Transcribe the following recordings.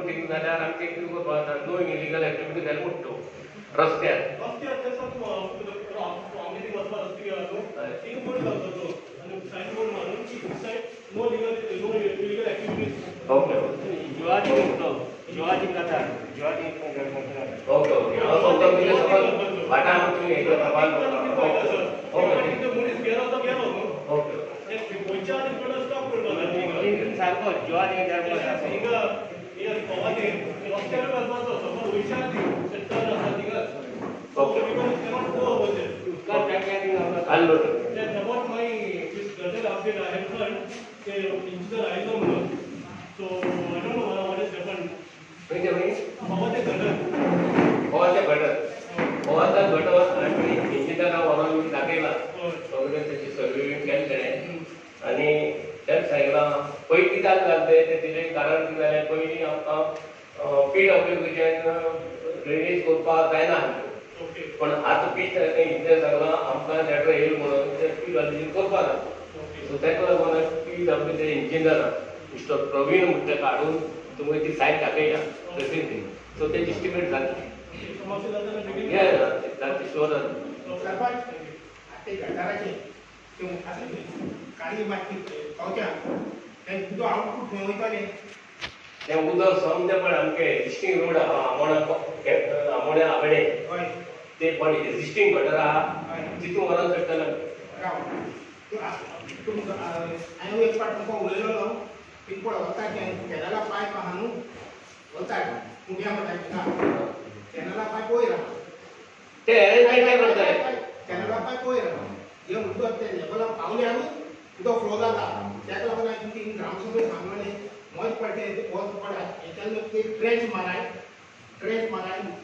Thing जाल्यार आमचे कितें करपाक जाता डुईंग इलिगल एक्टिविटी जाल्यार मुट्टो रस्त्यार ओके शिवाजी जाता शिवाजी ओके ओके हांव समजा तुजे समज वाटान तुमी हे करता ओके ओके सारको शिवाजी होवाचे घटक होवाचा घटक आनी इंजिनियरा व्हरोन दाखयला सगळें तेची सर्वे केलें तेणें आनी तेच सांगलां पयलीं कित्याक जालें तें तेजें कारण कितें जालें पयलीं आमकां PWCच्यान ड्रेनेज करपाक जायना पण आतां इंजिनियर सांगलां आमकां लेटर येयला म्हणून तें PWC करपाक जाता सो तेका लागून PWC इंजिनियर मिस्टर प्रवीण म्हणटा तेका हाडून तुमकां ती सायट दाखयल्या तशी ती सो ते डिस्ट्रिब्यूट जाता शुअर तें उदक समजें पण आमगे एक्जिस्टींग रोड आहा आमोण्या आबेडे ते पण एक्जिस्टींग गटर आहा तितून व्हरोन चडटले हांवें एक पाट तुमकां उलयलो पिंपळ वता कॅनला पायप आहा न्हू वता कुंड्या म्हणटा कॅनला पायप वयर आहा ते अरेंजमेंट करताले कॅनला पायप वयर आहा हे उदक ते लेवलाक पावल्यारूच उदक फ्लो जाता त्याका लागून हांवें तुमकां ग्रामसभेक सांगलें मज पडटे वच पडा हेच्यान ते ट्रेंच माराय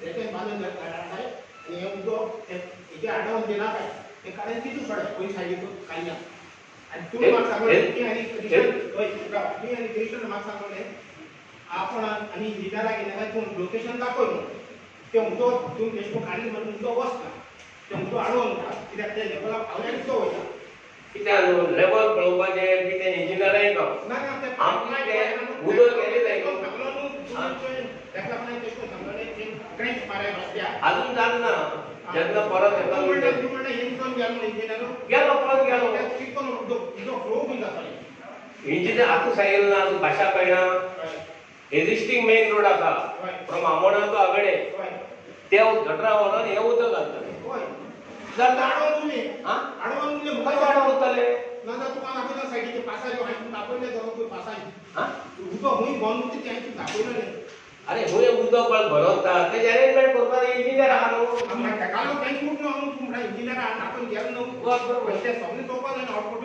तेचे बांदून धाडटाय आनी हें उदक हेचे आडावन दिनाकाय ते काडून तितून सोडाय पयस सायडीक कांया आणि तुम्ही म्हाका सांगले मी आणि कृष्ण म्हाका सांगले आपण आणि इंजिनियराक गेल्यार तूं लोकेशन दाखय न्हू तें उदक तूं तेश खाली म्हणून उदक वचना तें उदक हाडून वता कित्याक ते लेवलाक पावल्यार उदक वयता कित्याक लेवल पळोवपाचें बी तें इंजिनियरांय काम ना ते आमकां तें उदक गेलें जाय सांगलो न्हू तेका लागून तेश सांगले ते ट्रेंच माराय रस्त्यार अजून जालें ना जेन्ना परत येता तूं म्हणटा हें गेलो इंजिनियर गेलो परत गेलो चिकन उदक फ्लो बी जातालें इंजिनियर आतां सांगिल्लें ना भाशा कळना एक्जिस्टींग मेन रोड आसा फ्रॉम आमोणा टू आवेडे ते गटरा व्हरोन हें उदक घालताले जाता आडवून तुमी आं आडवून तुमी कशें आडवताले नाजाल्यार तुका दाखयता सायडीचे पासाय हांवें दाखयले जाल्यार पासाय आं उदक खूंय बंद उरता तें हांवें दाखयलें अरे हुंय उदक पळय भरता तेजें अरेंजमेंट करपाक इंजिनियर आहा न्हू तेका लागून थँक्स म्हूण न्हू हांव तुमकां इंजिनियर दाखोवन गेलो न्हू ते सगळें चोवपा जाय आउटपुट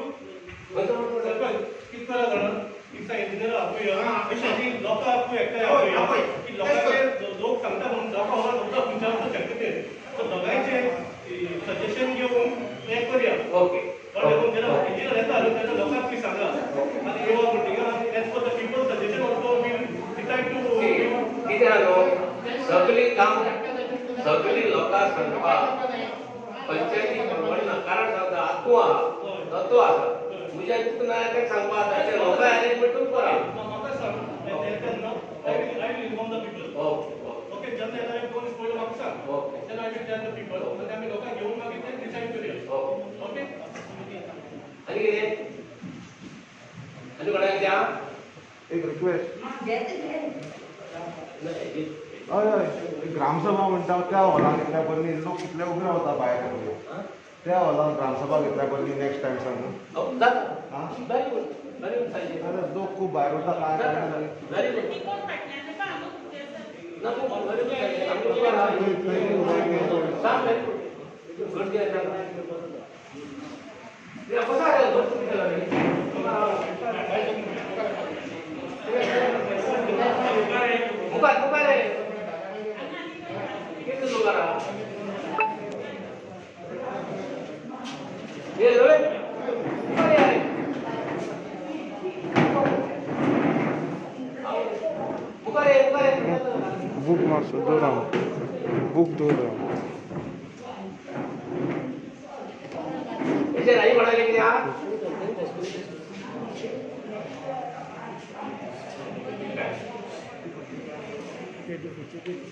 कितें करा जाणा दिसा इंजिनियर आपूय अशें लोकां आपूय एकठांय आपूय की लोकांचे लोक सांगता म्हणून लोकां व्हरोन उदक विचारचो शक्यते सो दोगांयचे सजेशन घेवन हें करया ओके कळ्ळें जेन्ना इंजिनियर येता तेन्ना लोकांक बी सांगा आनी येवप म्हणटकीर as per the people suggestion also will decide to कित्याक न्हू सगळीं काम सगळीं लोकां सांगपाक पंचायती म्हणना कारण सांगता आतू आहा तत्व आसा तुज्या चिंतून तेका सांगपाक जाता ते लोकां अरेंजमेंटूच करा म्हाका सांग I will inform the people okay जेन्ना येता पोलीस पळय म्हाका सांग ओके तेन्ना I will tell the people आनी आमी लोकांक घेवन मागीर ते डिसायड करया ओके आनी कितें आनी कोणाक द्या एक रिक्वेस्ट हय हय ग्रामसभा म्हणटा त्या हॉलान घेतल्या बरनी लोक कितले उबे रावता भायर त्या हॉलान ग्रामसभा घेतल्या बरनी नेक्स्ट टायम सांग जाता आं वेरी गुड अरे लोक खूब भायर वता काय वेरी गुड ना तूं वेरी गुड आमकां तुका सांग वेरी गुड गर्दी आसा कसा रे गर्दी केला रे मुखार मुखार रे किती लोक आहा ये रे मुखार या रे मुखार ये बुक मारसो दवरा बुक दवरा हेजे राई म्हणाले किती आहा Thank you.